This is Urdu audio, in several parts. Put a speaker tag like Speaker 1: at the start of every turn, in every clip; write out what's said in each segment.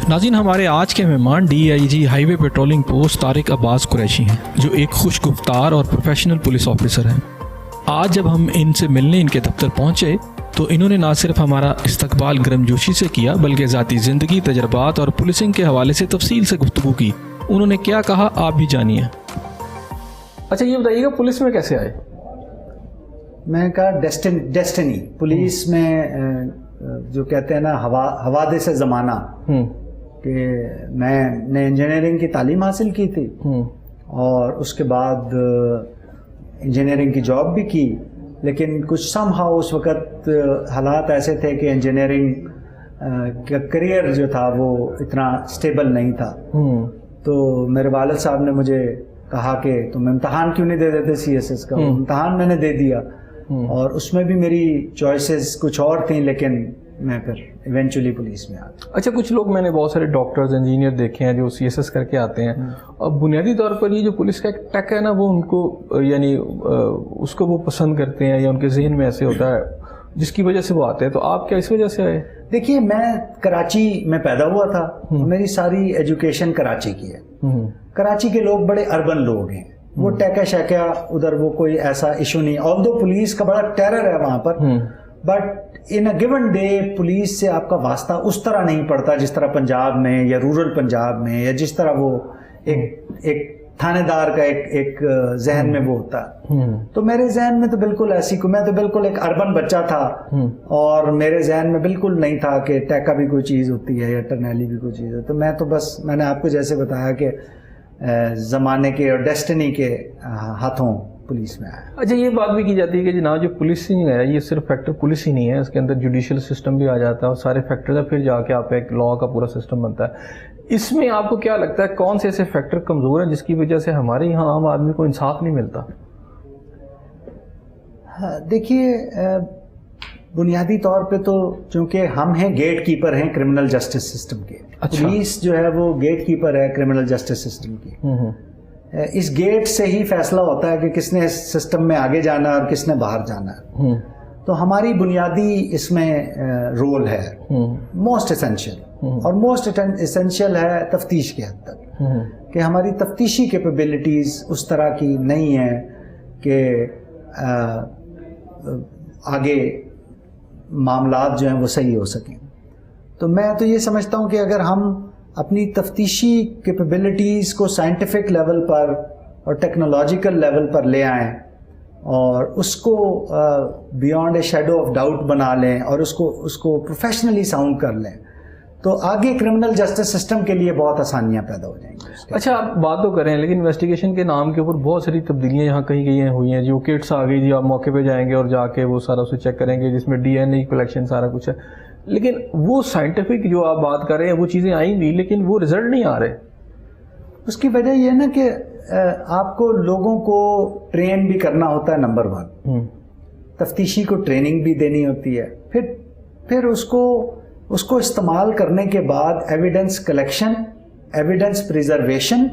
Speaker 1: ناظرین، ہمارے آج کے مہمان DIG ہائی وے پیٹرولنگ پوسٹ طارق عباس قریشی ہیں، جو ایک خوش گفتار اور پروفیشنل پولیس آفیسر ہیں۔ آج جب ہم ان سے ملنے ان کے دفتر پہنچے تو انہوں نے نہ صرف ہمارا استقبال گرم جوشی سے کیا بلکہ ذاتی زندگی، تجربات اور پولیسنگ کے حوالے سے تفصیل سے گفتگو کی۔ انہوں نے کیا کہا آپ بھی جانیے۔ اچھا یہ بتائیے گا پولیس میں کیسے آئے؟
Speaker 2: میں کہا ڈیسٹنی پولیس میں جو کہتے ہیں نا حوادث زمانہ، کہ میں نے انجینئرنگ کی تعلیم حاصل کی تھی اور اس کے بعد انجینئرنگ کی جاب بھی کی، لیکن کچھ سم ہاؤ اس وقت حالات ایسے تھے کہ انجینئرنگ کا کریئر جو تھا وہ اتنا اسٹیبل نہیں تھا۔ تو میرے والد صاحب نے مجھے کہا کہ تم امتحان کیوں نہیں دے دیتے CSS کا؟ امتحان میں نے دے دیا اور اس میں بھی میری چوائسز کچھ اور تھیں، لیکن میں پھر ایونچولی پولیس میں آ گیا۔
Speaker 1: اچھا کچھ لوگ میں نے بہت سارے ڈاکٹرز انجینئر دیکھے ہیں جو CSS کر کے آتے ہیں، اور بنیادی طور پر یہ جو پولیس کا ایک ٹیک ہے نا وہ ان کو یعنی اس کو وہ پسند کرتے ہیں یا ان کے ذہن میں ایسے ہوتا ہے جس کی وجہ سے وہ آتے ہیں۔ تو آپ کیا اس وجہ سے آئے؟
Speaker 2: دیکھیے میں کراچی میں پیدا ہوا تھا، میری ساری ایجوکیشن کراچی کی ہے۔ کراچی کے لوگ بڑے اربن لوگ ہیں، وہ ٹیکا شیکا ادھر وہ کوئی ایسا ایشو نہیں، آلدو پولیس کا بڑا ٹیرر ہے وہاں پر، but in a given day police سے آپ کا واسطہ اس طرح نہیں پڑتا جس طرح پنجاب میں یا رورل پنجاب میں، یا جس طرح وہ ایک تھانے دار کا ایک ذہن میں وہ ہوتا ہے۔ تو میرے ذہن میں تو بالکل ایسی کو، میں تو بالکل ایک اربن بچہ تھا اور میرے ذہن میں بالکل نہیں تھا کہ ٹیکا بھی کوئی چیز ہوتی ہے یا ٹرنیلی بھی کوئی چیز ہے۔ تو میں تو بس میں نے آپ کو جیسے بتایا کہ زمانے کے اور ڈیسٹنی کے ہاتھوں پولیس میں آیا۔
Speaker 1: اچھا یہ بات بھی کی جاتی ہے کہ جناب جو پولیسنگ ہے یہ صرف فیکٹر پولیس ہی نہیں ہے، اس کے اندر جوڈیشل سسٹم بھی آ جاتا ہے اور سارے فیکٹرز ہیں، پھر جا کے آپ ایک لا کا پورا سسٹم بنتا ہے۔ اس میں آپ کو کیا لگتا ہے کون سے ایسے فیکٹر کمزور ہیں جس کی وجہ سے ہمارے یہاں عام آدمی کو انصاف نہیں ملتا؟
Speaker 2: دیکھیے بنیادی طور پہ تو چونکہ ہم ہیں گیٹ کیپر ہیں کرمنل جسٹس سسٹم کے، پولیس جو ہے وہ گیٹ کیپر ہے کرمنل جسٹس سسٹم کی۔ اس گیٹ سے ہی فیصلہ ہوتا ہے کہ کس نے اس سسٹم میں آگے جانا اور کس نے باہر جانا ہے۔ تو ہماری بنیادی اس میں رول ہے موسٹ اسینشیل، اور موسٹ اسینشیل ہے تفتیش کے حد تک، کہ ہماری تفتیشی کیپیبلٹیز اس طرح کی نہیں ہیں کہ آگے معاملات جو ہیں وہ صحیح ہو سکیں۔ تو میں تو یہ سمجھتا ہوں کہ اگر ہم اپنی تفتیشی کیپیبلٹیز کو سائنٹیفک لیول پر اور ٹیکنالوجیکل لیول پر لے آئیں اور اس کو beyond a shadow of doubt بنا لیں اور اس کو پروفیشنلی ساؤنڈ کر لیں، تو آگے کرمنل جسٹس سسٹم کے لیے بہت آسانیاں پیدا ہو جائیں گی۔
Speaker 1: اچھا آپ بات تو کریں، لیکن انویسٹیگیشن کے نام کے اوپر بہت ساری تبدیلیاں یہاں کہیں گئی ہوئی ہیں، جو کٹس آ گئی جی، آپ موقع پہ جائیں گے اور جا کے وہ سارا اسے چیک کریں گے جس میں DNA کلیکشن سارا کچھ ہے، لیکن وہ سائنٹیفک جو آپ بات کر رہے ہیں وہ چیزیں آئیں بھی لیکن وہ رزلٹ نہیں آ رہے۔
Speaker 2: اس کی وجہ یہ ہے نا کہ آپ کو لوگوں کو ٹرین بھی کرنا ہوتا ہے، نمبر 1 تفتیشی کو ٹریننگ بھی دینی ہوتی ہے، پھر اس کو استعمال کرنے کے بعد ایویڈنس کلیکشن، ایویڈنس پریزرویشن،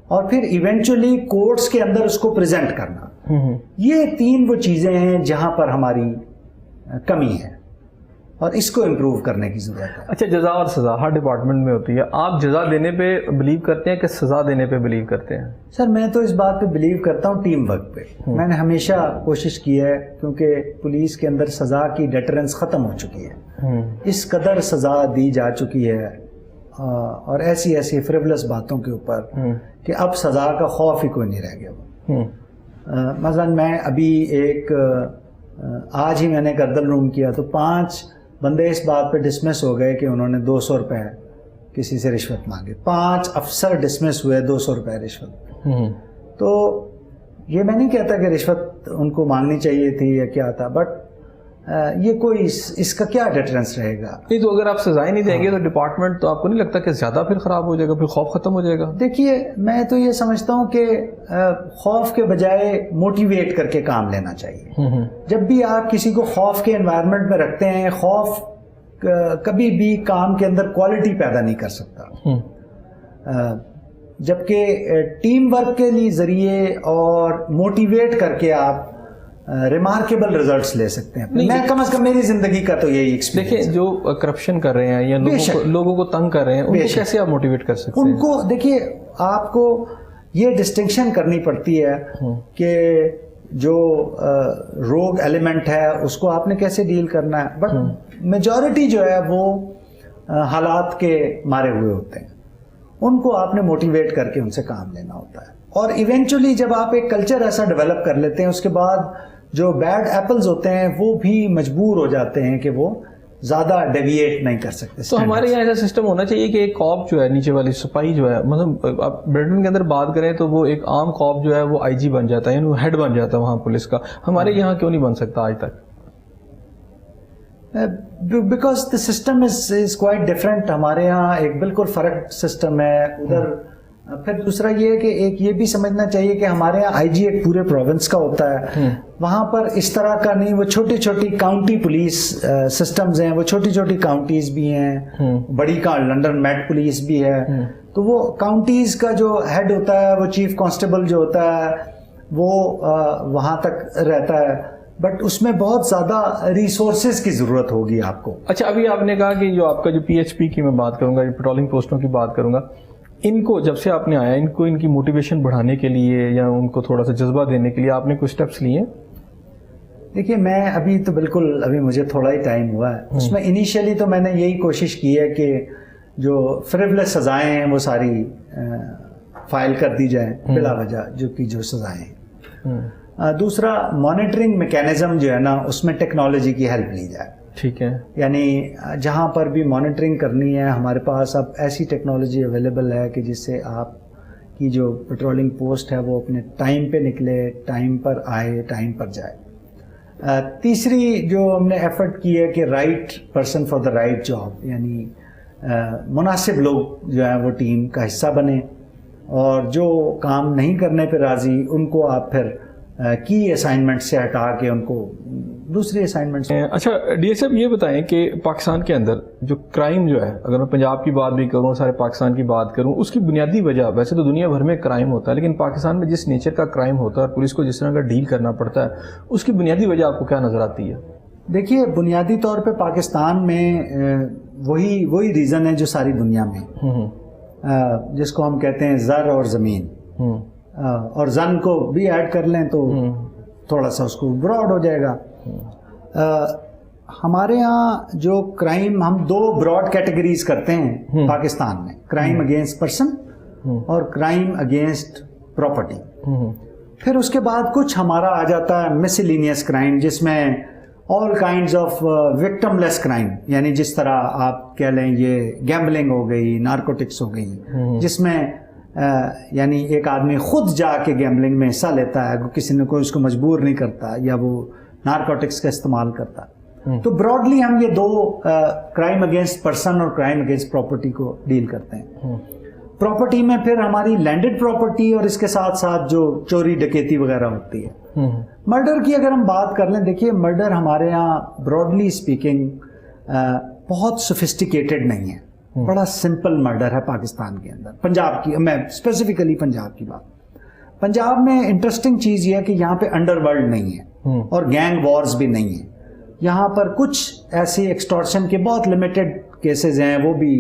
Speaker 2: اور پھر ایونچولی کورٹس کے اندر اس کو پریزنٹ کرنا۔ یہ 3 وہ چیزیں ہیں جہاں پر ہماری کمی ہے اور اس کو امپروو کرنے کی ضرورت ہے۔
Speaker 1: اچھا جزا اور سزا ہر ڈپارٹمنٹ میں ہوتی ہے، آپ جزا دینے پہ بلیو کرتے ہیں کہ سزا دینے پہ بلیو کرتے ہیں؟
Speaker 2: سر میں تو اس بات پہ بلیو کرتا ہوں ٹیم ورک پہ۔ میں نے ہمیشہ کوشش کی ہے، کیونکہ پولیس کے اندر سزا کی ڈیٹرنس ختم ہو چکی ہے، اس قدر سزا دی جا چکی ہے اور ایسی فریولس باتوں کے اوپر کہ اب سزا کا خوف ہی کوئی نہیں رہ گیا۔ مثلاً میں ابھی آج ہی میں نے گردن روم کیا تو 5 بندے اس بات پہ ڈسمس ہو گئے کہ انہوں نے 200 روپے کسی سے رشوت مانگے، 5 افسر ڈسمس ہوئے 200 روپے رشوت۔ تو یہ میں نہیں کہتا کہ رشوت ان کو مانگنی چاہیے تھی یا کیا تھا، بٹ یہ کوئی اس کا کیا ڈیٹرنس رہے گا؟
Speaker 1: نہیں تو اگر آپ سزائیں نہیں دیں گے تو ڈپارٹمنٹ تو آپ کو نہیں لگتا کہ زیادہ پھر خراب ہو جائے گا، پھر خوف ختم ہو جائے گا؟
Speaker 2: دیکھیے میں تو یہ سمجھتا ہوں کہ خوف کے بجائے موٹیویٹ کر کے کام لینا چاہیے۔ جب بھی آپ کسی کو خوف کے انوائرمنٹ میں رکھتے ہیں، خوف کبھی بھی کام کے اندر کوالٹی پیدا نہیں کر سکتا، جبکہ ٹیم ورک کے لیے ذریعے اور موٹیویٹ کر کے آپ ریمارکیبل ریزلٹس لے سکتے ہیں. میں کم از کم میری زندگی کا تو یہی ایکسپیرینس.
Speaker 1: دیکھیں جو کرپشن کر رہے ہیں یا لوگوں کو تنگ کر رہے ہیں ان کو کیسے آپ موٹیویٹ کر سکتے ہیں؟
Speaker 2: ان کو دیکھیے آپ کو یہ ڈسٹنکشن کرنی پڑتی ہے کہ جو روگ ایلیمنٹ ہے اس کو آپ نے کیسے ڈیل کرنا ہے. بٹ میجورٹی جو ہے وہ حالات کے مارے ہوئے ہوتے ہیں, ان کو آپ نے موٹیویٹ کر کے ان سے کام لینا ہوتا ہے. اور ایونچولی جب آپ ایک کلچر ایسا ڈیولپ کر لیتے ہیں اس کے بعد جو بیڈ ایپلز ہوتے ہیں وہ بھی مجبور ہو جاتے ہیں کہ وہ زیادہ ڈیویٹ نہیں کر سکتے.
Speaker 1: تو ہمارے یہاں ایسا سسٹم ہونا چاہیے کہ ایک کاپ جو ہے نیچے والی سپاہی جو ہے, مطلب آپ بریٹن کے اندر بات کریں تو وہ ایک عام کاپ جو ہے وہ آئی جی بن جاتا ہے, یعنی ہیڈ بن جاتا ہے وہاں پولیس کا. ہمارے یہاں کیوں نہیں بن سکتا آج تک؟
Speaker 2: Because the system is quite different. ہمارے یہاں ایک بالکل فرق سسٹم ہے ادھر. پھر دوسرا یہ ہے کہ ایک یہ بھی سمجھنا چاہیے کہ ہمارے یہاں آئی جی ایک پورے پروونس کا ہوتا ہے, وہاں پر اس طرح کا نہیں. وہ چھوٹی چھوٹی کاؤنٹی پولیس سسٹمز ہیں, وہ چھوٹی چھوٹی کاؤنٹیز بھی ہیں, بڑی لنڈن میٹ پولیس بھی ہے. تو وہ کاؤنٹیز کا جو ہیڈ ہوتا ہے وہ چیف کانسٹیبل جو ہوتا ہے وہ وہاں تک رہتا ہے, بٹ اس میں بہت زیادہ ریسورسز کی ضرورت ہوگی آپ کو.
Speaker 1: اچھا, ابھی آپ نے کہا کہ جو آپ کا جو پی ایچ پی کی میں بات کروں گا, پیٹرولنگ پوسٹوں کی بات کروں گا, ان کو جب سے آپ نے آیا ان کی موٹیویشن بڑھانے کے لیے یا ان کو تھوڑا سا جذبہ دینے کے لیے آپ نے کچھ اسٹیپس لیے؟
Speaker 2: دیکھیے میں ابھی مجھے تھوڑا ہی ٹائم ہوا ہے. اس میں انیشیلی تو میں نے یہی کوشش کی ہے کہ جو فریولس سزائیں ہیں وہ ساری فائل کر دی جائیں بلا وجہ جو سزائیں ہیں. دوسرا مانیٹرنگ میکینزم جو ہے نا اس میں ٹیکنالوجی کی ہیلپ لی جائے.
Speaker 1: ٹھیک ہے,
Speaker 2: یعنی جہاں پر بھی مانیٹرنگ کرنی ہے ہمارے پاس اب ایسی ٹیکنالوجی اویلیبل ہے کہ جس سے آپ کی جو پیٹرولنگ پوسٹ ہے وہ اپنے ٹائم پہ نکلے, ٹائم پر آئے, ٹائم پر جائے. تیسری جو ہم نے ایفرٹ کی ہے کہ right person for the right job, یعنی مناسب لوگ جو ہیں وہ ٹیم کا حصہ بنیں اور جو کام نہیں کرنے پہ راضی ان کو آپ پھر کی اسائنمنٹ سے ہٹا کے ان کو دوسری اسائنمنٹ.
Speaker 1: اچھا ڈی ایس صاحب یہ بتائیں کہ پاکستان کے اندر جو کرائم جو ہے, اگر میں پنجاب کی بات بھی کروں, سارے پاکستان کی بات کروں, اس کی بنیادی وجہ, ویسے تو دنیا بھر میں کرائم ہوتا ہے لیکن پاکستان میں جس نیچر کا کرائم ہوتا ہے اور پولیس کو جس طرح کا ڈیل کرنا پڑتا ہے, اس کی بنیادی وجہ آپ کو کیا نظر آتی ہے؟
Speaker 2: دیکھیے بنیادی طور پہ پاکستان میں وہی ریزن ہے جو ساری دنیا میں, جس کو ہم کہتے ہیں زر اور زمین, اور زن کو بھی ایڈ کر لیں تو تھوڑا سا اس کو براڈ ہو جائے گا. ہمارے ہاں جو کرائم ہم دو براڈ کیٹیگریز کرتے ہیں پاکستان میں, کرائم اگینسٹ پرسن اور کرائم اگینسٹ پراپرٹی. پھر اس کے بعد کچھ ہمارا آ جاتا ہے مسلینیس کرائم جس میں all kinds of victim less crime, یعنی جس طرح آپ کہہ لیں یہ گیمبلنگ ہو گئی, نارکوٹکس ہو گئی, جس میں یعنی ایک آدمی خود جا کے گیمبلنگ میں حصہ لیتا ہے, کسی نے کوئی اس کو مجبور نہیں کرتا یا وہ نارکوٹکس کا استعمال کرتا. تو براڈلی ہم یہ دو کرائم اگینسٹ پرسن اور کرائم اگینسٹ پراپرٹی کو ڈیل کرتے ہیں. پراپرٹی میں پھر ہماری لینڈڈ پراپرٹی اور اس کے ساتھ ساتھ جو چوری ڈکیتی وغیرہ ہوتی ہے. مرڈر کی اگر ہم بات کر لیں, دیکھیے مرڈر ہمارے یہاں براڈلی اسپیکنگ بہت سوفسٹیکیٹڈ نہیں ہے, بڑا سمپل مرڈر ہے پاکستان کے اندر. پنجاب کی, میں اسپیسیفکلی پنجاب کی بات, پنجاب میں انٹرسٹنگ چیز یہ ہے کہ یہاں پہ انڈر ورلڈ نہیں ہے اور گینگ وارز بھی نہیں ہیں. یہاں پر کچھ ایسی ایکسٹورشن کے بہت لمیٹڈ کیسز ہیں, وہ بھی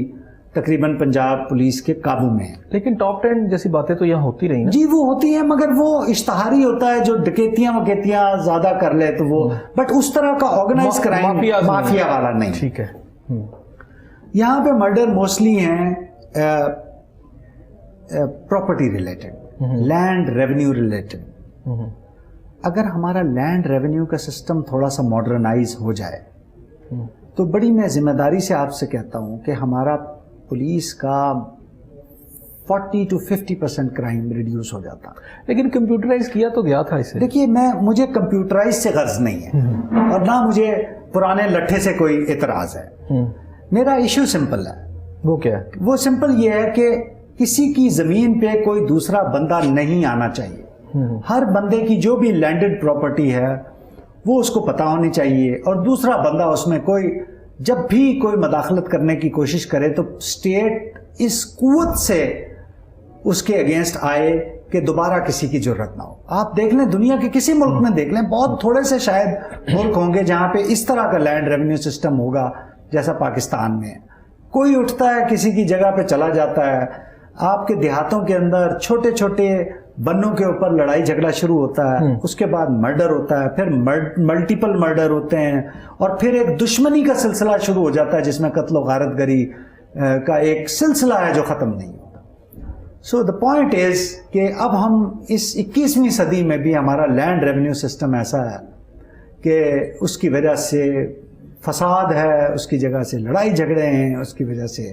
Speaker 2: تقریباً پنجاب پولیس کے قابو میں ہیں.
Speaker 1: لیکن ٹاپ 10 جیسی باتیں تو یہاں ہوتی رہی ہیں.
Speaker 2: جی وہ ہوتی ہیں, مگر وہ اشتہاری ہوتا ہے, جو ڈکیتیاں وکیتیاں زیادہ کر لے تو وہ, بٹ اس طرح کا آرگنائز کرائم مافیا والا نہیں.
Speaker 1: ٹھیک ہے.
Speaker 2: یہاں پہ مرڈر موسٹلی ہیں property related, land revenue related. اگر ہمارا لینڈ ریونیو کا سسٹم تھوڑا سا ماڈرنائز ہو جائے تو بڑی میں ذمہ داری سے آپ سے کہتا ہوں کہ ہمارا پولیس کا 40 to 50% کرائم ریڈیوس ہو جاتا.
Speaker 1: لیکن کمپیوٹرائز کیا تو گیا تھا اسے.
Speaker 2: دیکھیے مجھے کمپیوٹرائز سے غرض نہیں ہے اور نہ مجھے پرانے لٹھے سے کوئی اعتراض ہے. میرا ایشو سمپل ہے.
Speaker 1: وہ کیا ہے؟
Speaker 2: وہ سمپل یہ ہے کہ کسی کی زمین پہ کوئی دوسرا بندہ نہیں آنا چاہیے. ہر بندے کی جو بھی لینڈڈ پراپرٹی ہے وہ اس کو پتہ ہونی چاہیے, اور دوسرا بندہ اس میں جب بھی کوئی مداخلت کرنے کی کوشش کرے تو اسٹیٹ اس قوت سے اس کے اگینسٹ آئے کہ دوبارہ کسی کی ضرورت نہ ہو. آپ دیکھ لیں دنیا کے کسی ملک میں دیکھ لیں, بہت تھوڑے سے شاید ملک ہوں گے جہاں پہ اس طرح کا لینڈ ریونیو سسٹم ہوگا جیسا پاکستان میں. کوئی اٹھتا ہے کسی کی جگہ پہ چلا جاتا ہے, آپ کے دیہاتوں کے اندر چھوٹے چھوٹے بنوں کے اوپر لڑائی جھگڑا شروع ہوتا ہے, اس کے بعد مرڈر ہوتا ہے, پھر ملٹیپل مرڈر ہوتے ہیں, اور پھر ایک دشمنی کا سلسلہ شروع ہو جاتا ہے جس میں قتل و غارت گری کا ایک سلسلہ ہے جو ختم نہیں ہوتا. سو دا پوائنٹ از کہ اب ہم اس 21ویں صدی میں بھی ہمارا لینڈ ریونیو سسٹم ایسا ہے کہ اس کی وجہ سے فساد ہے, اس کی جگہ سے لڑائی جھگڑے ہیں, اس کی وجہ سے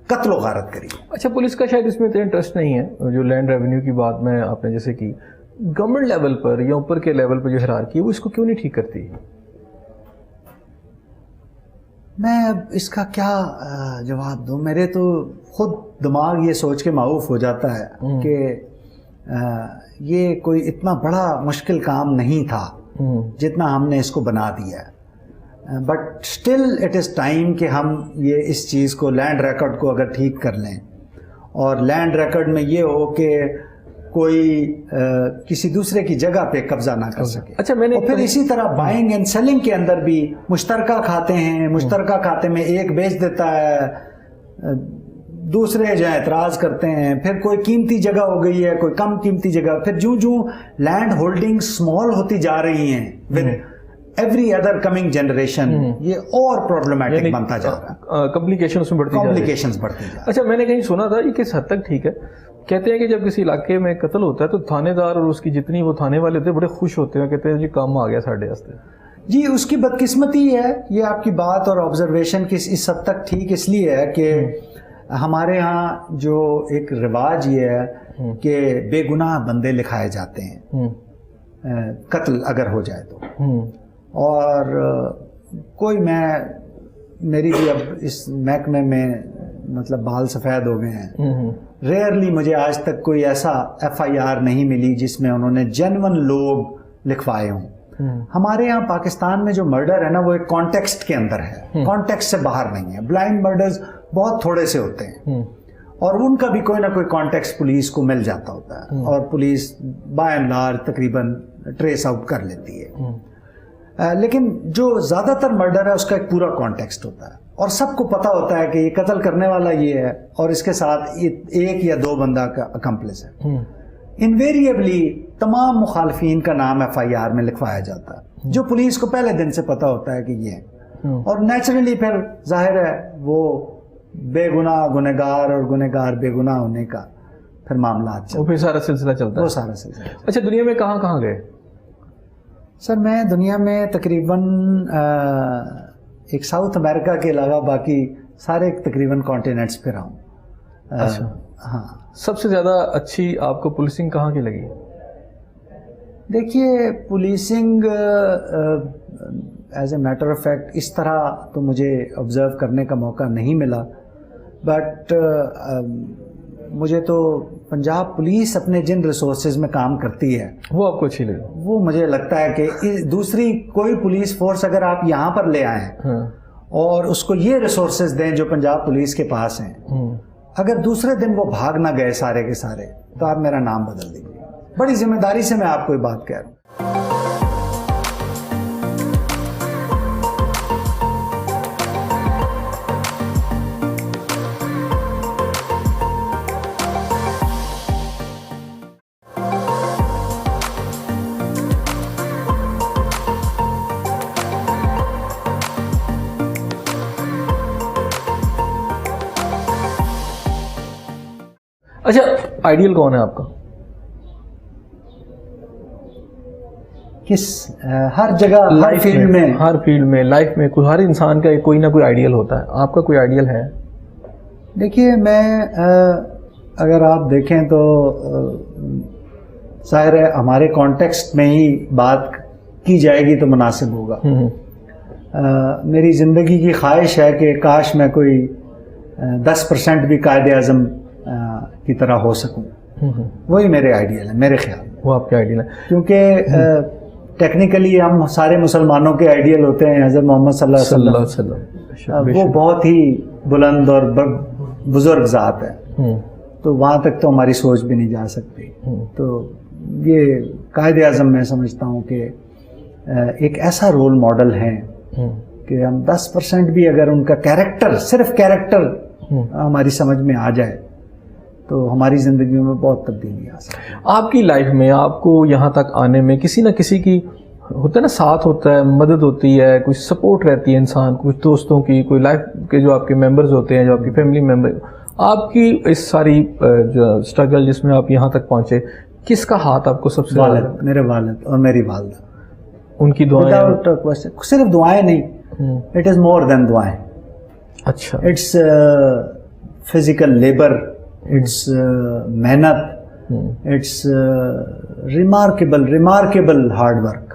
Speaker 2: قتل و غارت کری.
Speaker 1: اچھا, پولیس کا شاید اس میں اتنا انٹرسٹ نہیں ہے جو لینڈ ریونیو کی بات میں آپ نے جیسے کی, گورنمنٹ لیول پر یا اوپر کے لیول پر جو ہیرارکی ہے وہ اس کو کیوں نہیں ٹھیک کرتی؟
Speaker 2: میں اب اس کا کیا جواب دوں. میرے تو خود دماغ یہ سوچ کے معاوف ہو جاتا ہے کہ یہ کوئی اتنا بڑا مشکل کام نہیں تھا جتنا ہم نے اس کو بنا دیا ہے. But still it is time کہ ہم یہ اس چیز کو لینڈ ریکارڈ کو اگر ٹھیک کر لیں, اور لینڈ ریکارڈ میں یہ ہو کہ کوئی کسی دوسرے کی جگہ پہ قبضہ نہ کر سکے.
Speaker 1: اچھا, میں نے
Speaker 2: پھر اسی طرح بائنگ اینڈ سیلنگ کے اندر بھی مشترکہ کھاتے ہیں, مشترکہ کھاتے میں ایک بیچ دیتا ہے, دوسرے جو اعتراض کرتے ہیں, پھر کوئی قیمتی جگہ ہو گئی ہے, کوئی کم قیمتی جگہ, پھر جو لینڈ ہولڈنگ سمال ہوتی جا رہی ہیں with every other coming generation, یہ اور پرابلمٹک بنتا جا رہا ہے,
Speaker 1: کمپلیکیشن اس میں بڑھتی جا رہی ہے. اچھا, میں نے کہیں سنا تھا یہ کس حد تک ٹھیک ہے, کہتے ہیں کہ جب کسی علاقے میں قتل ہوتا ہے تو تھانے دار اور اس کی جتنی وہ تھانے والے ہوتے ہیں بڑے خوش ہوتے ہیں, کہتے ہیں جی کام آ گیا ساڑھے واسطے.
Speaker 2: جی, اس کی بدقسمتی ہے یہ آپ کی بات, اور آبزرویشن کی اس حد تک ٹھیک اس لیے ہے کہ ہمارے ہاں جو ایک رواج یہ ہے کہ بے گناہ بندے لکھائے جاتے ہیں قتل اگر ہو جائے تو, اور کوئی میری بھی اب اس محکمے میں مطلب بال سفید ہو گئے ہیں, ریئرلی مجھے آج تک کوئی ایسا FIR نہیں ملی جس میں انہوں نے جینون لوگ لکھوائے ہوں. ہمارے یہاں پاکستان میں جو مرڈر ہے نا وہ ایک کانٹیکسٹ کے اندر ہے, کانٹیکسٹ سے باہر نہیں ہے. بلائنڈ مرڈرز بہت تھوڑے سے ہوتے ہیں اور ان کا بھی کوئی نہ کوئی کانٹیکسٹ پولیس کو مل جاتا ہوتا ہے, اور پولیس بائی اینڈ لارج تقریباً ٹریس آؤٹ کر لیتی ہے. لیکن جو زیادہ تر مرڈر ہے اس کا ایک پورا کانٹیکسٹ ہوتا ہے, اور سب کو پتا ہوتا ہے کہ یہ قتل کرنے والا یہ ہے اور اس کے ساتھ ایک یا دو بندہ کا اکمپلس ہے. انویریبلی تمام مخالفین کا نام FIR میں لکھوایا جاتا ہے, جو پولیس کو پہلے دن سے پتا ہوتا ہے کہ یہ ہے, اور نیچرلی پھر ظاہر ہے وہ بے گناہ گنہگار اور گنہگار بے گناہ ہونے کا پھر معاملات چلتے ہیں,
Speaker 1: پھر سارا سلسلہ چلتا ہے,
Speaker 2: وہ سارا سلسلہ.
Speaker 1: اچھا, دنیا میں کہاں کہاں گئے؟
Speaker 2: سر میں دنیا میں تقریباً ایک ساؤتھ امریکہ کے علاوہ باقی سارے تقریباً کانٹیننٹس پہ رہا ہوں.
Speaker 1: اچھا,
Speaker 2: ہاں.
Speaker 1: سب سے زیادہ اچھی آپ کو پولیسنگ کہاں کی لگی؟
Speaker 2: دیکھیے, policing as a matter of fact اس طرح تو مجھے آبزرو کرنے کا موقع نہیں ملا, بٹ مجھے تو پنجاب پولیس اپنے جن ریسورسز میں کام کرتی ہے
Speaker 1: وہ آپ کو اچھی لگی.
Speaker 2: وہ مجھے لگتا ہے کہ دوسری کوئی پولیس فورس اگر آپ یہاں پر لے آئیں اور اس کو یہ ریسورسز دیں جو پنجاب پولیس کے پاس ہیں, اگر دوسرے دن وہ بھاگ نہ گئے سارے کے سارے تو آپ میرا نام بدل دیجیے. بڑی ذمہ داری سے میں آپ کو یہ بات کہہ رہا ہوں.
Speaker 1: اچھا, آئیڈیل کون ہے آپ کا؟
Speaker 2: کس ہر جگہ ہر فیلڈ میں؟
Speaker 1: ہر فیلڈ میں, لائف میں ہر انسان کا کوئی نہ کوئی آئیڈیل ہوتا ہے. آپ کا کوئی آئیڈیل ہے؟
Speaker 2: دیکھیے, میں اگر آپ دیکھیں تو ظاہر ہے ہمارے کانٹیکسٹ میں ہی بات کی جائے گی تو مناسب ہوگا. میری زندگی کی خواہش ہے کہ کاش میں کوئی 10% بھی قائد اعظم کی طرح ہو سکوں. وہی میرے آئیڈیل ہے, میرے خیال میں
Speaker 1: وہ آپ کے آئیڈیل ہے.
Speaker 2: کیونکہ ٹیکنیکلی ہم سارے مسلمانوں کے آئیڈیل ہوتے ہیں حضرت محمد صلی اللہ علیہ وسلم, وہ بہت ہی بلند اور بزرگ ذات ہے. تو وہاں تک تو ہماری سوچ بھی نہیں جا سکتی. تو یہ قائد اعظم میں سمجھتا ہوں کہ ایک ایسا رول ماڈل ہیں کہ ہم 10% بھی اگر ان کا کیریکٹر، صرف کیریکٹر ہماری سمجھ میں آ جائے تو ہماری زندگیوں میں بہت تبدیلی آ سکتی ہے. آپ
Speaker 1: کی لائف میں آپ کو یہاں تک آنے میں کسی نہ کسی کی ہوتا ہے نا ساتھ ہوتا ہے، مدد ہوتی ہے، کوئی سپورٹ رہتی ہے انسان، کچھ دوستوں کی، کوئی لائف کے جو آپ کے ممبرز ہوتے ہیں، جو آپ کی فیملی ممبر. آپ کی اس ساری جو اسٹرگل جس میں آپ یہاں تک پہنچے، کس کا ہاتھ آپ کو سب سے؟
Speaker 2: والد، میرے والد اور میری والدہ.
Speaker 1: ان کی دعائیں؟
Speaker 2: صرف دعائیں نہیں، اٹ از مور دین دعائیں.
Speaker 1: اچھا.
Speaker 2: اٹس فزیکل لیبر، اٹس محنت، it's remarkable hard work.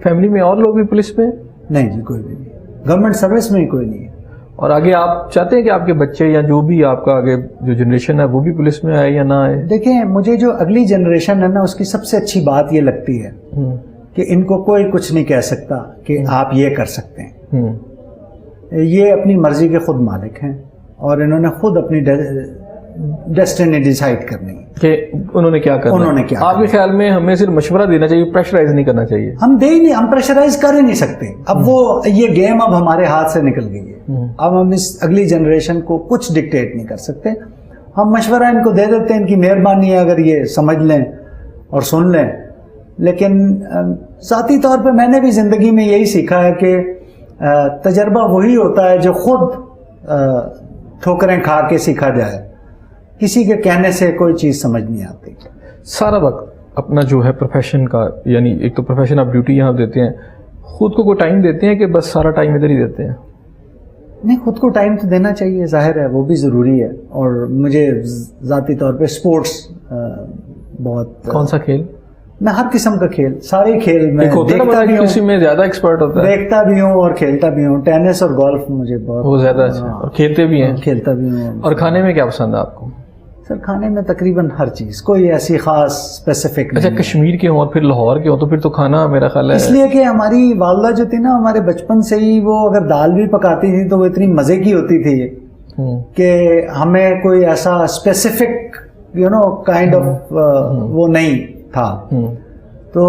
Speaker 1: Family میں اور لوگ بھی پولیس میں؟
Speaker 2: نہیں جی، کوئی بھی نہیں. گورنمنٹ سروس میں ہی کوئی نہیں ہے.
Speaker 1: اور آگے آپ چاہتے ہیں کہ آپ کے بچے یا جو بھی آپ کا آگے جو جنریشن ہے وہ بھی پولیس میں آئے یا نہ آئے؟
Speaker 2: دیکھیں، مجھے جو اگلی جنریشن ہے نا، اس کی سب سے اچھی بات یہ لگتی ہے کہ ان کو کوئی کچھ نہیں کہہ سکتا کہ آپ یہ کر سکتے ہیں. یہ اپنی مرضی کے خود مالک ہیں اور انہوں نے خود اپنی ڈیسٹینی ڈیسائیڈ کرنی ہے
Speaker 1: کہ انہوں نے کیا کرنا.
Speaker 2: انہوں نے کیا.
Speaker 1: آپ کے خیال میں ہمیں صرف مشورہ دینا چاہیے، پریشرائز نہیں کرنا چاہیے؟
Speaker 2: ہم دے ہی نہیں، ہم پریشرائز کر ہی نہیں سکتے. اب وہ یہ گیم اب ہمارے ہاتھ سے نکل گئی ہے. اب ہم اس اگلی جنریشن کو کچھ ڈکٹیٹ نہیں کر سکتے. ہم مشورہ ان کو دے دیتے ہیں، ان کی مہربانی ہے اگر یہ سمجھ لیں اور سن لیں. لیکن ذاتی طور پہ میں نے بھی زندگی میں یہی سیکھا ہے کہ تجربہ وہی ہوتا ہے جو خود ٹھوکریں کھا کے سیکھا جائے. کسی کے کہنے سے کوئی چیز سمجھ نہیں آتی.
Speaker 1: سارا وقت اپنا جو ہے پروفیشن کا، یعنی ایک تو پروفیشن آپ ڈیوٹی یہاں دیتے ہیں، خود کو کوئی ٹائم دیتے ہیں کہ بس سارا ٹائم ادھر ہی دیتے ہیں؟
Speaker 2: نہیں، خود کو ٹائم تو دینا چاہیے، ظاہر ہے وہ بھی ضروری ہے. اور مجھے ذاتی طور پہ اسپورٹس بہت.
Speaker 1: کون سا کھیل؟
Speaker 2: میں ہر قسم کا کھیل، سارے کھیل میں دیکھتا بھی ہوں.
Speaker 1: کسی میں زیادہ ایکسپرٹ ہوتا ہے؟
Speaker 2: دیکھتا بھی ہوں اور کھیلتا بھی ہوں. ٹینس اور گولف مجھے بہت
Speaker 1: زیادہ اچھا. اور کھیلتے بھی ہیں؟
Speaker 2: کھیلتا بھی ہوں.
Speaker 1: اور کھانے میں کیا پسند ہے آپ کو؟
Speaker 2: سر کھانے میں تقریباً ہر چیز، کوئی ایسی خاص اسپیسیفک.
Speaker 1: اچھا، کشمیر کے ہوں اور پھر لاہور کے ہوں تو پھر تو کھانا میرا خیال ہے،
Speaker 2: اس لیے کہ ہماری والدہ جو تھی نا، ہمارے بچپن سے ہی وہ اگر دال بھی پکاتی تھی تو وہ اتنی مزے کی ہوتی تھی کہ ہمیں کوئی ایسا اسپیسیفک کائنڈ آف وہ نہیں تھا. تو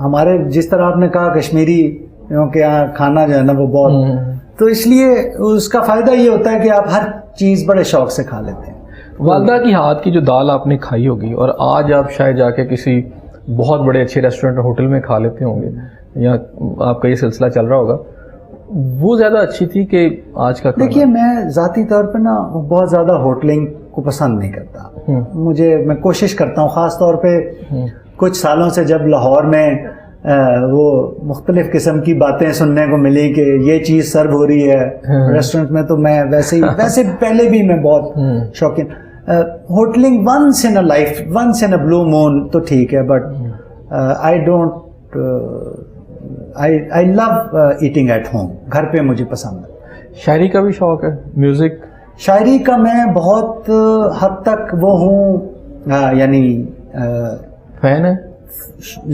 Speaker 2: ہمارے جس طرح آپ نے کہا کشمیری کے یہاں کھانا جو ہے نا وہ بہت، تو اس لیے اس کا فائدہ یہ ہوتا ہے کہ آپ ہر چیز بڑے شوق سے کھا لیتے ہیں.
Speaker 1: والدہ کی ہاتھ کی جو دال آپ نے کھائی ہوگی اور آج آپ شاید جا کے کسی بہت بڑے اچھے ریسٹورینٹ اور ہوٹل میں کھا لیتے ہوں گے، یا آپ کا یہ سلسلہ چل رہا ہوگا، وہ زیادہ اچھی تھی کہ آج کا؟
Speaker 2: دیکھیے، میں ذاتی طور پہ نا بہت زیادہ ہوٹلنگ کو پسند نہیں کرتا. میں کوشش کرتا ہوں، خاص طور پہ کچھ سالوں سے جب لاہور میں وہ مختلف قسم کی باتیں سننے کو ملی کہ یہ چیز سرو ہو رہی ہے ریسٹورنٹ میں، تو میں ویسے پہلے بھی میں بہت شوقین. Hotelling once in a life, once in a blue moon تو ٹھیک ہے، but I don't, I love eating at home. گھر پہ مجھے پسند ہے.
Speaker 1: شاعری کا بھی شوق ہے؟ میوزک؟
Speaker 2: شاعری کا میں بہت حد تک وہ ہوں، یعنی
Speaker 1: فین ہے،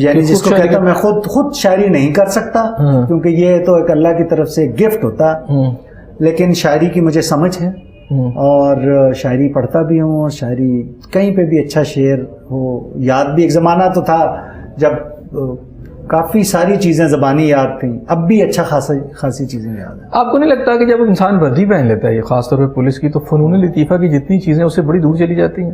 Speaker 2: یعنی جس کو کہتا میں خود شاعری نہیں کر سکتا کیونکہ یہ تو ایک اللہ کی طرف سے گفٹ ہوتا، لیکن شاعری کی مجھے سمجھ ہے اور شاعری پڑھتا بھی ہوں. اور شاعری کہیں پہ بھی اچھا شعر ہو یاد بھی، ایک زمانہ تو تھا جب کافی ساری چیزیں زبانی یاد تھیں، اب بھی اچھا خاصی چیزیں یاد ہیں.
Speaker 1: آپ کو نہیں لگتا کہ جب انسان وردی پہن لیتا ہے، یہ خاص طور پہ پولیس کی، تو فنون لطیفہ کی جتنی چیزیں اس سے بڑی دور چلی جاتی ہیں؟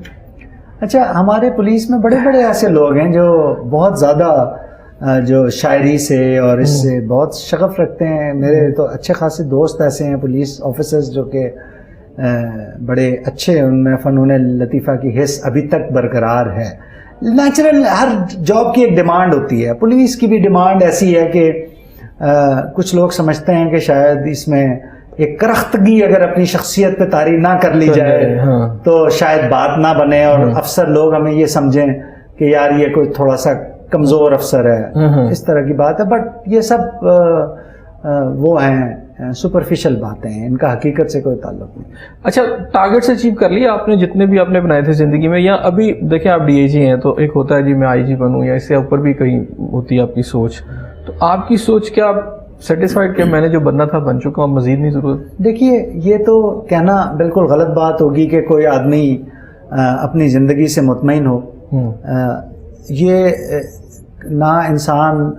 Speaker 2: اچھا، ہمارے پولیس میں بڑے بڑے ایسے لوگ ہیں جو بہت زیادہ جو شاعری سے اور اس سے بہت شغف رکھتے ہیں. میرے تو اچھے خاصے دوست ایسے ہیں پولیس آفیسرز جو کہ بڑے اچھے، ان میں فنون لطیفہ کی حس ابھی تک برقرار ہے. نیچرل، ہر جاب کی ایک ڈیمانڈ ہوتی ہے. پولیس کی بھی ڈیمانڈ ایسی ہے کہ کچھ لوگ سمجھتے ہیں کہ شاید اس میں ایک کرختگی اگر اپنی شخصیت پہ طاری نہ کر لی جائے تو شاید بات نہ بنے اور افسر لوگ ہمیں یہ سمجھیں کہ یار یہ کوئی تھوڑا سا کمزور افسر ہے، اس طرح کی بات ہے. بٹ یہ سب وہ ہیں سپرفیشل باتیں ہیں، ان کا حقیقت سے کوئی تعلق نہیں.
Speaker 1: اچھا، ٹارگیٹس اچیو کر لیے آپ نے جتنے بھی آپ نے بنائے تھے زندگی میں، یا ابھی دیکھیں آپ ڈی آئی جی ہیں تو ایک ہوتا ہے جی میں آئی جی بنوں، یا اس سے اوپر بھی کہیں ہوتی ہے آپ کی سوچ، تو آپ کی سوچ کیا سیٹسفائڈ کہ میں نے جو بننا تھا بن چکا ہوں، مزید نہیں ضرورت؟
Speaker 2: دیکھیے یہ تو کہنا بالکل غلط بات ہوگی کہ کوئی آدمی اپنی زندگی سے مطمئن ہو. یہ نہ انسان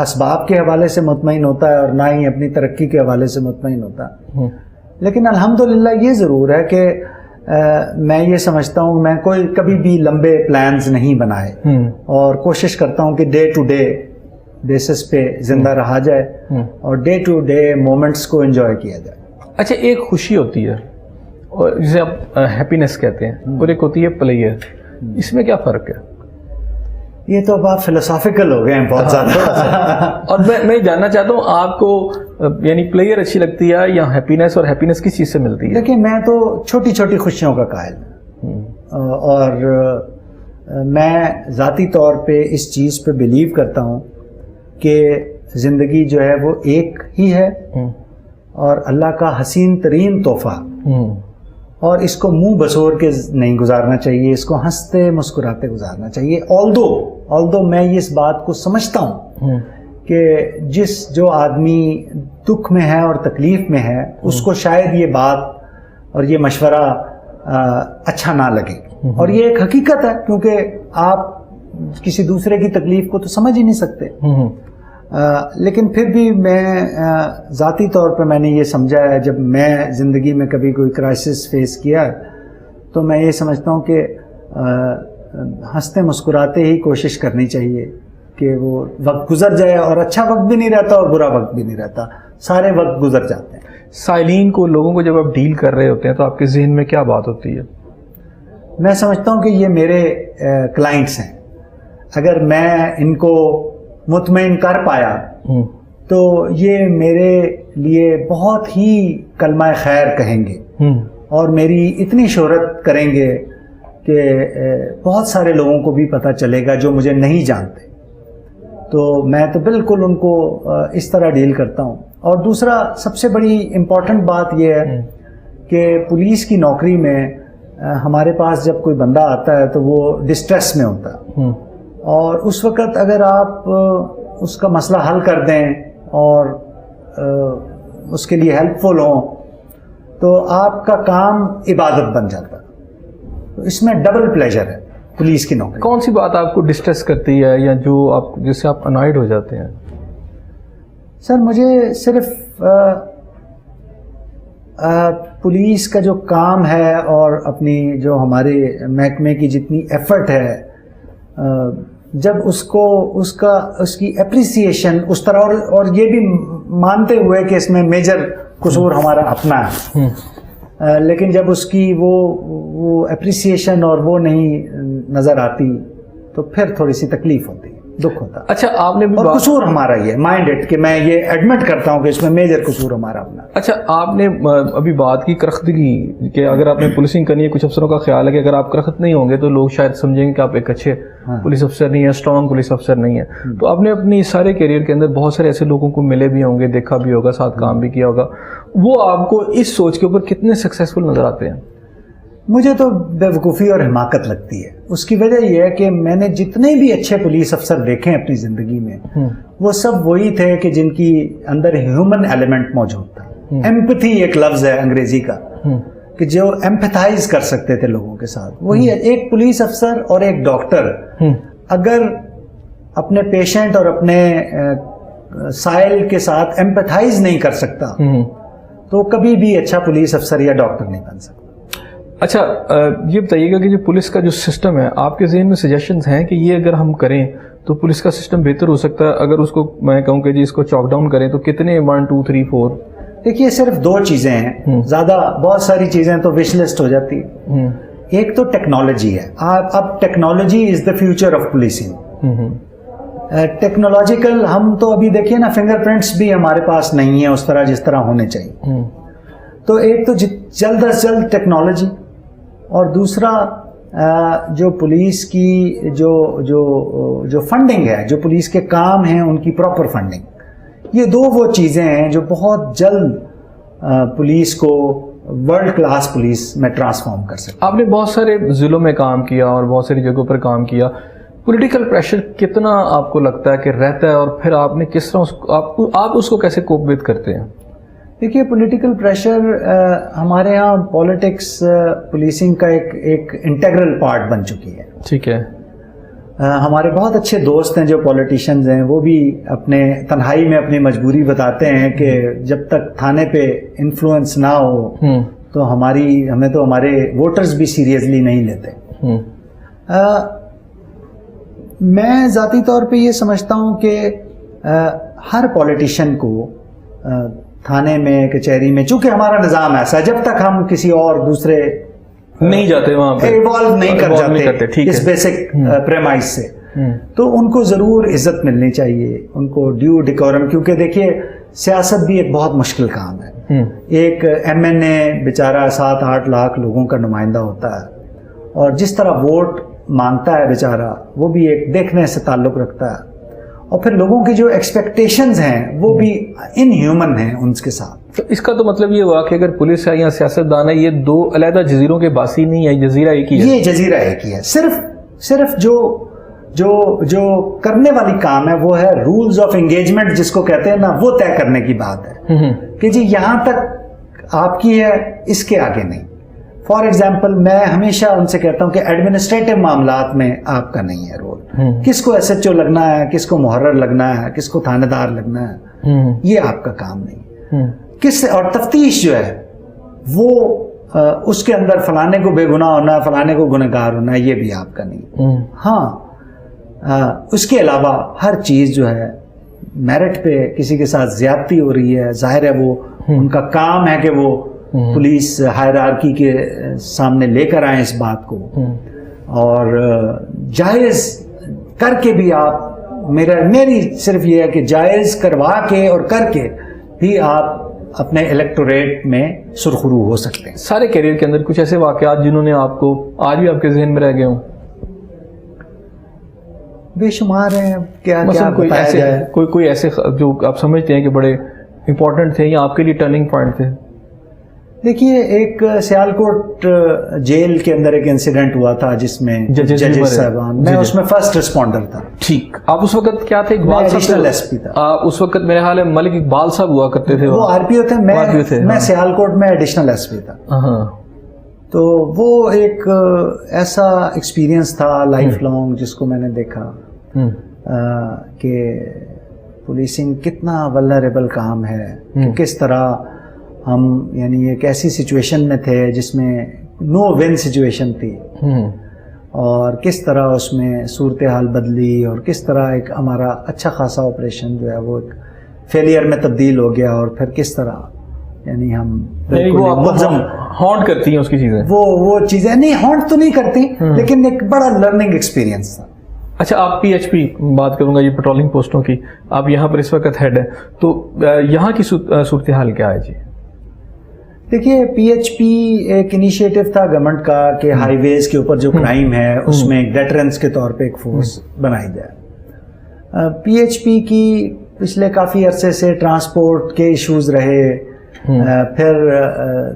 Speaker 2: اسباب کے حوالے سے مطمئن ہوتا ہے اور نہ ہی اپنی ترقی کے حوالے سے مطمئن ہوتا ہے. لیکن الحمدللہ یہ ضرور ہے کہ میں یہ سمجھتا ہوں میں کوئی کبھی بھی لمبے پلانز نہیں بنائے اور کوشش کرتا ہوں کہ ڈے ٹو ڈے بیسس پہ زندہ رہا جائے اور ڈے ٹو ڈے مومنٹس کو انجوائے کیا جائے.
Speaker 1: اچھا، ایک خوشی ہوتی ہے اور جسے آپ ہیپینس کہتے ہیں، اور ایک ہوتی ہے پلیئر، اس میں کیا فرق ہے؟
Speaker 2: یہ تو اب آپ فلسافیکل ہو گئے ہیں بہت زیادہ.
Speaker 1: اور میں جاننا چاہتا ہوں آپ کو یعنی پلیئر اچھی لگتی ہے یا ہیپینس، اور ہیپینس کس چیز سے ملتی ہے؟
Speaker 2: دیکھیں میں تو چھوٹی چھوٹی خوشیوں کا قائل ہوں اور میں ذاتی طور پہ اس چیز پہ بلیو کرتا ہوں کہ زندگی جو ہے وہ ایک ہی ہے اور اللہ کا حسین ترین تحفہ، اور اس کو منہ بسور کے نہیں گزارنا چاہیے، اس کو ہنستے مسکراتے گزارنا چاہیے. آلدو میں اس بات کو سمجھتا ہوں کہ جو آدمی دکھ میں ہے اور تکلیف میں ہے اس کو شاید یہ بات اور یہ مشورہ اچھا نہ لگے، اور یہ ایک حقیقت ہے کیونکہ آپ کسی دوسرے کی تکلیف کو تو سمجھ ہی نہیں سکتے. لیکن پھر بھی میں ذاتی طور پہ میں نے یہ سمجھا ہے، جب میں زندگی میں کبھی کوئی کرائسس فیس کیا تو میں یہ سمجھتا ہوں کہ ہنستے مسکراتے ہی کوشش کرنی چاہیے کہ وہ وقت گزر جائے، اور اچھا وقت بھی نہیں رہتا اور برا وقت بھی نہیں رہتا، سارے وقت گزر جاتے ہیں.
Speaker 1: سائلین کو، لوگوں کو جب آپ ڈیل کر رہے ہوتے ہیں تو آپ کے ذہن میں کیا بات ہوتی ہے؟
Speaker 2: میں سمجھتا ہوں کہ یہ میرے کلائنٹس ہیں، اگر میں ان کو مطمئن کر پایا تو یہ میرے لیے بہت ہی کلمہ خیر کہیں گے اور میری اتنی شہرت کریں گے کہ بہت سارے لوگوں کو بھی پتہ چلے گا جو مجھے نہیں جانتے. تو میں تو بالکل ان کو اس طرح ڈیل کرتا ہوں. اور دوسرا سب سے بڑی امپورٹنٹ بات یہ ہے کہ پولیس کی نوکری میں ہمارے پاس جب کوئی بندہ آتا ہے تو وہ ڈسٹریس میں ہوتا ہے، اور اس وقت اگر آپ اس کا مسئلہ حل کر دیں اور اس کے لیے ہیلپ فل ہوں تو آپ کا کام عبادت بن جاتا ہے. تو اس میں ڈبل پلیجر ہے پولیس کی نوکری.
Speaker 1: کون سی بات آپ کو ڈسٹریس کرتی ہے یا جو آپ جس سے آپ انوائڈ ہو جاتے ہیں؟
Speaker 2: سر مجھے صرف پولیس کا جو کام ہے اور اپنی جو ہمارے محکمے کی جتنی ایفرٹ ہے، جب اس کی اپریسیشن اس طرح، اور یہ بھی مانتے ہوئے کہ اس میں میجر قصور ہمارا اپنا ہے، لیکن جب اس کی وہ اپریسیشن اور وہ نہیں نظر آتی تو پھر تھوڑی سی تکلیف ہوتی ہے، دکھ ہوتا.
Speaker 1: اچھا، آپ نے بھی
Speaker 2: اور قصور ہمارا یہ مائنڈڈ کہ میں یہ ایڈمٹ کرتا ہوں کہ اس میں میجر قصور ہمارا اپنا.
Speaker 1: اچھا، آپ نے ابھی بات کی کرختگی کہ اگر آپ نے پولیسنگ کرنی ہے، کچھ افسروں کا خیال ہے کہ اگر آپ کرخت نہیں ہوں گے تو لوگ شاید سمجھیں گے کہ آپ ایک اچھے پولیس افسر نہیں ہیں، اسٹرانگ پولیس افسر نہیں ہیں. تو آپ نے اپنی سارے کیریئر کے اندر بہت سارے ایسے لوگوں کو ملے بھی ہوں گے، دیکھا بھی ہوگا، ساتھ کام بھی کیا ہوگا، وہ آپ کو اس سوچ کے اوپر کتنے سکسیزفل نظر آتے ہیں؟
Speaker 2: مجھے تو بے وقوفی اور حماقت لگتی ہے. اس کی وجہ یہ ہے کہ میں نے جتنے بھی اچھے پولیس افسر دیکھے ہیں اپنی زندگی میں وہ سب وہی تھے کہ جن کی اندر ہیومن ایلیمنٹ موجود تھا. ایمپتھی ایک لفظ ہے انگریزی کا کہ جو ایمپتھائز کر سکتے تھے لوگوں کے ساتھ. وہی ایک پولیس افسر اور ایک ڈاکٹر اگر اپنے پیشنٹ اور اپنے سائل کے ساتھ ایمپتھائز نہیں کر سکتا تو کبھی بھی اچھا پولیس افسر یا ڈاکٹر نہیں بن سکتا.
Speaker 1: اچھا، یہ بتائیے گا کہ جو پولیس کا جو سسٹم ہے، آپ کے ذہن میں سجیشنز ہیں کہ یہ اگر ہم کریں تو پولیس کا سسٹم بہتر ہو سکتا ہے؟ اگر اس کو میں کہوں کہ جی اس کو چاک ڈاؤن کریں تو کتنے 1 2 3 4؟
Speaker 2: دیکھیے صرف 2 چیزیں ہیں، زیادہ بہت ساری چیزیں تو وش لسٹ ہو جاتی ہے. ایک تو ٹیکنالوجی ہے. اب technology is the future of policing. Technological ہم تو ابھی دیکھیے نا، فنگر پرنٹس بھی ہمارے پاس نہیں ہیں اس طرح جس طرح ہونے چاہیے. تو ایک تو جلد از جلد ٹیکنالوجی، اور دوسرا جو پولیس کی جو فنڈنگ ہے، جو پولیس کے کام ہیں ان کی پراپر فنڈنگ. یہ 2 وہ چیزیں ہیں جو بہت جلد پولیس کو ورلڈ کلاس پولیس میں ٹرانسفارم کر سکتے.
Speaker 1: آپ نے بہت سارے ضلعوں میں کام کیا اور بہت ساری جگہوں پر کام کیا، پولیٹیکل پریشر کتنا آپ کو لگتا ہے کہ رہتا ہے، اور پھر آپ نے کس طرح آپ اس کو کیسے کوپ وتھ کرتے ہیں؟
Speaker 2: دیکھیے پولیٹیکل پریشر ہمارے ہاں پالیٹکس پولیسنگ کا ایک انٹیگرل پارٹ بن چکی ہے.
Speaker 1: ٹھیک ہے.
Speaker 2: ہمارے بہت اچھے دوست ہیں جو پولیٹیشینز ہیں، وہ بھی اپنے تنہائی میں اپنی مجبوری بتاتے ہیں کہ جب تک تھانے پہ انفلوئنس نہ ہو تو ہمیں تو ہمارے ووٹرز بھی سیریسلی نہیں لیتے. میں ذاتی طور پہ یہ سمجھتا ہوں کہ ہر پولیٹیشین کو تھانے میں کچہری میں، چونکہ ہمارا نظام ایسا ہے، جب تک ہم کسی اور دوسرے
Speaker 1: نہیں جاتے وہاں پہ،
Speaker 2: ایوالو نہیں کر جاتے اس بیسک پریمائز سے، تو ان کو ضرور عزت ملنی چاہیے، ان کو ڈیو ڈیکورم. کیونکہ دیکھیے سیاست بھی ایک بہت مشکل کام ہے. ایک ایم این اے بیچارہ 7-8 لاکھ لوگوں کا نمائندہ ہوتا ہے، اور جس طرح ووٹ مانگتا ہے بیچارہ، وہ بھی ایک دیکھنے سے تعلق رکھتا ہے، اور پھر لوگوں کی جو ایکسپیکٹیشنز ہیں وہ بھی ان ہیومن ہیں ان کے ساتھ.
Speaker 1: تو اس کا تو مطلب یہ ہوا کہ اگر پولیس ہے یا سیاستدان ہے، یہ دو علیحدہ جزیروں کے باسی نہیں ہے، جزیرہ ایک ہی ہے. یہ
Speaker 2: جزیرہ ایک ہی ہے. صرف جو کرنے والی کام ہے وہ ہے رولز آف انگیجمنٹ جس کو کہتے ہیں نا، وہ طے کرنے کی بات ہے کہ جی یہاں تک آپ کی ہے، اس کے آگے نہیں. فار ایگزامپل میں ہمیشہ ان سے کہتا ہوں کہ ایڈمنسٹریٹو معاملات میں آپ کا نہیں ہے رول. کس کو ایس ایچ او لگنا ہے، کس کو محرر لگنا ہے، کس کو تھانے دار لگنا ہے، یہ آپ کا کام نہیں. اور تفتیش جو ہے وہ اس کے اندر فلانے کو بے گناہ ہونا، فلانے کو گنہگار ہونا، یہ بھی آپ کا نہیں. ہاں اس کے علاوہ ہر چیز جو ہے میرٹ پہ کسی کے ساتھ زیادتی ہو رہی ہے، ظاہر ہے وہ ان کا کام ہے کہ وہ پولیس ہائرارکی کے سامنے لے کر آئیں اس بات کو، اور جائز کر کے بھی آپ، میری صرف یہ ہے کہ جائز کروا کے اور کر کے بھی آپ اپنے الیکٹوریٹ میں سرخرو ہو سکتے ہیں.
Speaker 1: سارے کیریئر کے اندر کچھ ایسے واقعات جنہوں نے آپ کو آج بھی آپ کے ذہن میں رہ گئے ہوں؟
Speaker 2: بے شمار ہیں. کیا
Speaker 1: کوئی ایسے جو آپ سمجھتے ہیں کہ بڑے امپورٹنٹ تھے یا آپ کے لیے ٹرننگ پوائنٹ تھے؟
Speaker 2: دیکھیے ایک سیالکوٹ جیل کے اندر ایک انسیڈنٹ ہوا تھا جس میں ججز صاحبان، میں اس میں فرسٹ رسپونڈر تھا.
Speaker 1: ٹھیک. آپ اس وقت کیا تھے؟
Speaker 2: ایڈیشنل ایس پی تھا.
Speaker 1: اس وقت میرے خیال ہے ملک اقبال صاحب ہوا کرتے تھے.
Speaker 2: وہ آر پی او تھے، میں سیالکوٹ میں ایڈیشنل ایس پی تھا. تو وہ ایک ایسا ایکسپیرینس تھا لائف لانگ جس کو میں نے دیکھا کہ پولیسنگ کتنا ولنریبل کام ہے، کہ کس طرح ہم یعنی ایک ایسی سچویشن میں تھے جس میں نو ون سچویشن تھی، اور کس طرح اس میں صورتحال بدلی، اور کس طرح ایک ہمارا اچھا خاصا آپریشن جو ہے وہ ایک فیلئر میں تبدیل ہو گیا، اور پھر کس طرح یعنی ہم
Speaker 1: ہانٹ کرتی ہیں اس کی چیزیں،
Speaker 2: وہ چیزیں نہیں ہانٹ تو نہیں کرتی، لیکن ایک بڑا لرننگ ایکسپیرینس تھا.
Speaker 1: اچھا آپ پی ایچ پی بات کروں گا، یہ پیٹرولنگ پوسٹوں کی، آپ یہاں پر اس وقت ہیڈ ہیں، تو یہاں کی صورتحال کیا ہے جی؟
Speaker 2: دیکھیے پی ایچ پی ایک انیشیٹو تھا گورنمنٹ کا کہ ہائی ویز کے اوپر جو کرائم ہے اس میں ایک ڈیٹرنس کے طور پہ ایک فورس بنائی جائے. پی ایچ پی کی پچھلے کافی عرصے سے ٹرانسپورٹ کے ایشوز رہے، پھر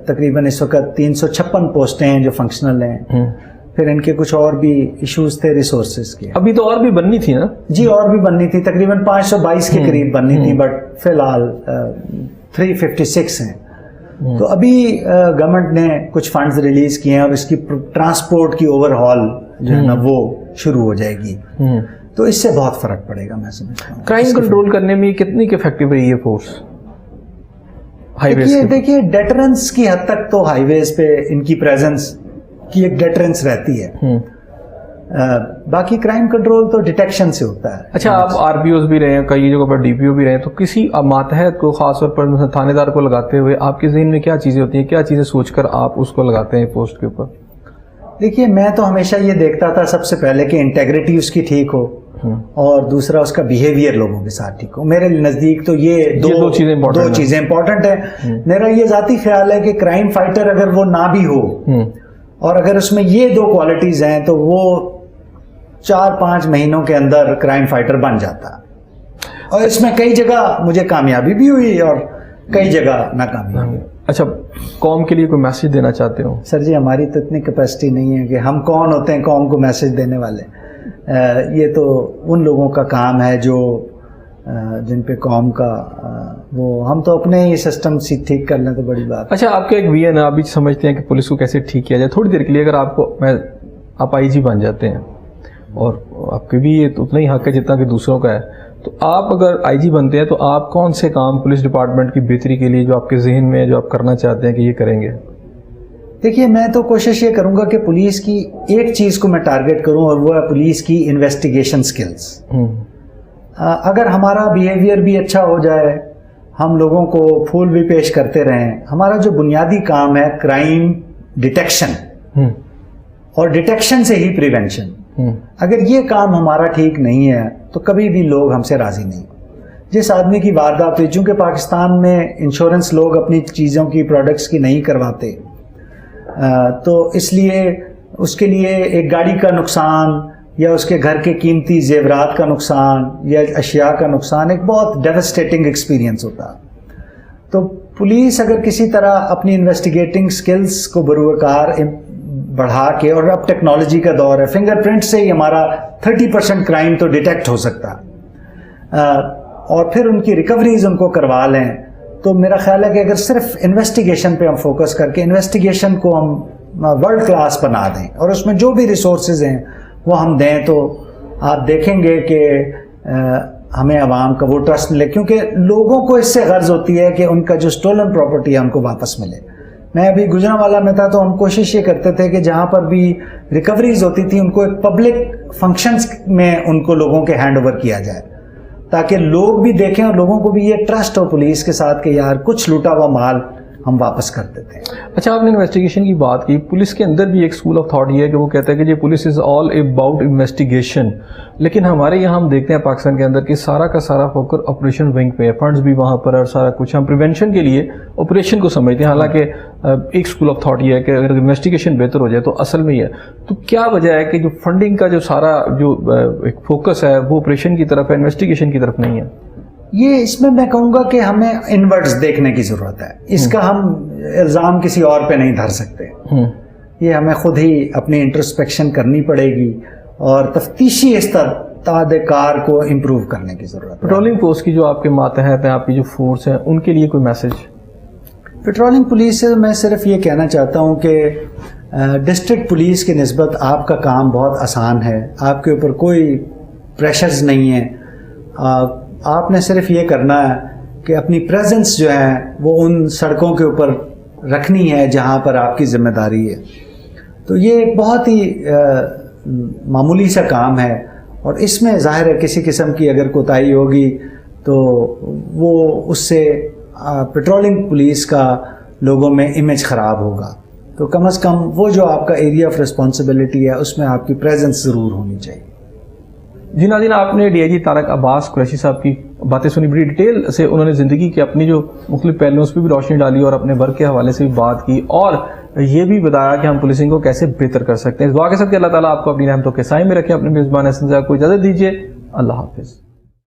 Speaker 2: تقریباً اس وقت 356 پوسٹیں ہیں جو فنکشنل ہیں، پھر ان کے کچھ اور بھی ایشوز تھے ریسورسز کے.
Speaker 1: ابھی تو اور بھی بننی تھی نا؟ جی
Speaker 2: اور بھی بننی تھی، تقریباً 522 کے قریب بننی تھی، بٹ فی الحال 356 ہیں. تو ابھی گورنمنٹ نے کچھ فنڈز ریلیز کیے ہیں، اور اس کی ٹرانسپورٹ کی اوور ہال جو ہے نا وہ شروع ہو جائے گی، تو اس سے بہت فرق پڑے گا. میں سمجھتا ہوں
Speaker 1: کرائم کنٹرول کرنے میں کتنی افیکٹو رہی ہے فورس؟
Speaker 2: دیکھیے ڈیٹرنس کی حد تک تو ہائی ویز پہ ان کی پریزنس کی ایک ڈیٹرنس رہتی ہے، باقی کرائم کنٹرول تو ڈیٹیکشن سے ہوتا ہے.
Speaker 1: اچھا آپ آر پی اوز بھی رہے ہیں، کئی جگہوں پر ڈی پی او بھی رہے ہیں، تو کسی ماتحت کو خاص طور پر تھانے دار کو لگاتے ہوئے آپ کے ذہن میں کیا چیزیں ہوتی ہیں، کیا چیزیں سوچ کر آپ اس کو لگاتے ہیں پوسٹ کے اوپر؟
Speaker 2: دیکھیے میں تو ہمیشہ یہ دیکھتا تھا سب سے پہلے کہ انٹیگریٹی اس کی ٹھیک ہو، اور دوسرا اس کا بیہیویئر لوگوں کے ساتھ ٹھیک ہو. میرے نزدیک تو یہ دو چیزیں امپورٹنٹ ہیں. میرا یہ ذاتی خیال ہے کہ کرائم فائٹر اگر وہ نہ بھی ہو، اور اگر اس میں یہ دو کوالٹیز ہیں، تو وہ 4-5 مہینوں کے اندر کرائم فائٹر بن جاتا. اور اس میں کئی جگہ مجھے کامیابی بھی ہوئی اور کئی جگہ ناکامی.
Speaker 1: اچھا قوم کے لیے کوئی میسج دینا چاہتے ہو؟
Speaker 2: سر جی ہماری تو اتنی کیپیسٹی نہیں ہے کہ ہم کون ہوتے ہیں قوم کو میسج دینے والے. یہ تو ان لوگوں کا کام ہے جو جن پہ قوم کا وہ، ہم تو اپنے ہی سسٹم ٹھیک کر لیں تو بڑی بات۔
Speaker 1: اچھا، آپ کا ایک ویژن ہے، آپ بھی سمجھتے ہیں کہ پولیس کو کیسے ٹھیک کیا جائے، تھوڑی دیر کے لیے اگر آپ آئی جی بن جاتے ہیں اور آپ کے بھی یہ اتنا ہی حق ہے جتنا کہ دوسروں کا ہے، تو آپ اگر آئی جی بنتے ہیں تو آپ کون سے کام پولیس ڈپارٹمنٹ کی بہتری کے لیے جو آپ کے ذہن میں جو آپ کرنا چاہتے ہیں کہ یہ کریں گے؟
Speaker 2: دیکھیے، میں تو کوشش یہ کروں گا کہ پولیس کی ایک چیز کو میں ٹارگٹ کروں اور وہ ہے پولیس کی انویسٹیگیشن سکلز۔ اگر ہمارا بیہیویئر بھی اچھا ہو جائے، ہم لوگوں کو پھول بھی پیش کرتے رہیں، ہمارا جو بنیادی کام ہے کرائم ڈیٹیکشن اور ڈیٹیکشن سے ہی پریونشن، اگر یہ کام ہمارا ٹھیک نہیں ہے تو کبھی بھی لوگ ہم سے راضی نہیں۔ جس آدمی کی واردات ہوئی، چونکہ پاکستان میں انشورنس لوگ اپنی چیزوں کی پروڈکٹس کی نہیں کرواتے، تو اس لیے اس کے لیے ایک گاڑی کا نقصان یا اس کے گھر کے قیمتی زیورات کا نقصان یا اشیاء کا نقصان ایک بہت ڈیوسٹیٹنگ ایکسپیرینس ہوتا ہے۔ تو پولیس اگر کسی طرح اپنی انویسٹیگیٹنگ سکلز کو بروکار بڑھا کے، اور اب ٹیکنالوجی کا دور ہے، فنگر پرنٹ سے ہی ہمارا 30% کرائم تو ڈیٹیکٹ ہو سکتا ہے، اور پھر ان کی ریکوریز ان کو کروا لیں، تو میرا خیال ہے کہ اگر صرف انویسٹیگیشن پہ ہم فوکس کر کے انویسٹیگیشن کو ہم ورلڈ کلاس بنا دیں اور اس میں جو بھی ریسورسز ہیں وہ ہم دیں، تو آپ دیکھیں گے کہ ہمیں عوام کا وہ ٹرسٹ ملے، کیونکہ لوگوں کو اس سے غرض ہوتی ہے کہ ان کا جو اسٹولن پراپرٹی ہے ان کو واپس ملے۔ میں ابھی گجرانوالہ میں تھا تو ہم کوشش یہ کرتے تھے کہ جہاں پر بھی ریکوریز ہوتی تھی ان کو ایک پبلک فنکشنز میں ان کو لوگوں کے ہینڈ اوور کیا جائے، تاکہ لوگ بھی دیکھیں اور لوگوں کو بھی یہ ٹرسٹ ہو پولیس کے ساتھ کہ یار کچھ لوٹا ہوا مال ہم واپس کر دیتے ہیں۔
Speaker 1: اچھا، آپ نے انویسٹیگیشن کی بات کی، پولیس کے اندر بھی ایک اسکول آف تھاٹ یہ ہے کہ وہ کہتا ہے کہ یہ police is all about investigation, لیکن ہمارے یہاں ہم دیکھتے ہیں پاکستان کے اندر کہ سارا کا سارا فوکس آپریشن ونگ پہ ہے، فنڈز بھی وہاں پر اور سارا کچھ ہم پریونشن کے لیے آپریشن کو سمجھتے ہیں، حالانکہ ایک اسکول آف تھاٹ یہ ہے کہ اگر انویسٹیگیشن بہتر ہو جائے تو اصل میں یہ ہے۔ تو کیا وجہ ہے کہ جو فنڈنگ کا جو سارا جو ایک فوکس ہے وہ آپریشن کی طرف ہے، انویسٹیگیشن کی طرف نہیں ہے؟
Speaker 2: یہ اس میں کہوں گا کہ ہمیں انورڈز دیکھنے کی ضرورت ہے، اس کا ہم الزام کسی اور پہ نہیں دھر سکتے، یہ ہمیں خود ہی اپنی انٹرسپیکشن کرنی پڑے گی اور تفتیشی استطاعت کار کو امپروو کرنے کی ضرورت ہے۔
Speaker 1: پیٹرولنگ فورس کی جو آپ کے ماتحت ہیں، آپ کی جو فورس ہیں، ان کے لیے کوئی میسج؟
Speaker 2: پیٹرولنگ پولیس سے میں صرف یہ کہنا چاہتا ہوں کہ ڈسٹرکٹ پولیس کی نسبت آپ کا کام بہت آسان ہے، آپ کے اوپر کوئی پریشرز نہیں ہیں، آپ نے صرف یہ کرنا ہے کہ اپنی پریزنس جو ہے وہ ان سڑکوں کے اوپر رکھنی ہے جہاں پر آپ کی ذمہ داری ہے۔ تو یہ ایک بہت ہی معمولی سا کام ہے، اور اس میں ظاہر ہے کسی قسم کی اگر کوتاہی ہوگی تو وہ اس سے پیٹرولنگ پولیس کا لوگوں میں امیج خراب ہوگا، تو کم از کم وہ جو آپ کا ایریا آف رسپانسبلٹی ہے اس میں آپ کی پریزنس ضرور ہونی چاہیے۔
Speaker 1: جی ناظرین، آپ نے ڈی آئی جی طارق عباس قریشی صاحب کی باتیں سنی، بڑی ڈیٹیل سے انہوں نے زندگی کے اپنی جو مختلف پہلوؤں اس پہ بھی روشنی ڈالی اور اپنے ورک کے حوالے سے بھی بات کی، اور یہ بھی بتایا کہ ہم پولیسنگ کو کیسے بہتر کر سکتے ہیں۔ اس دعا کے ساتھ کہ اللہ تعالیٰ آپ کو اپنی رحمتوں کے سائے میں رکھے، اپنے میزبان حسن صاحب کو اجازت دیجیے، اللہ حافظ۔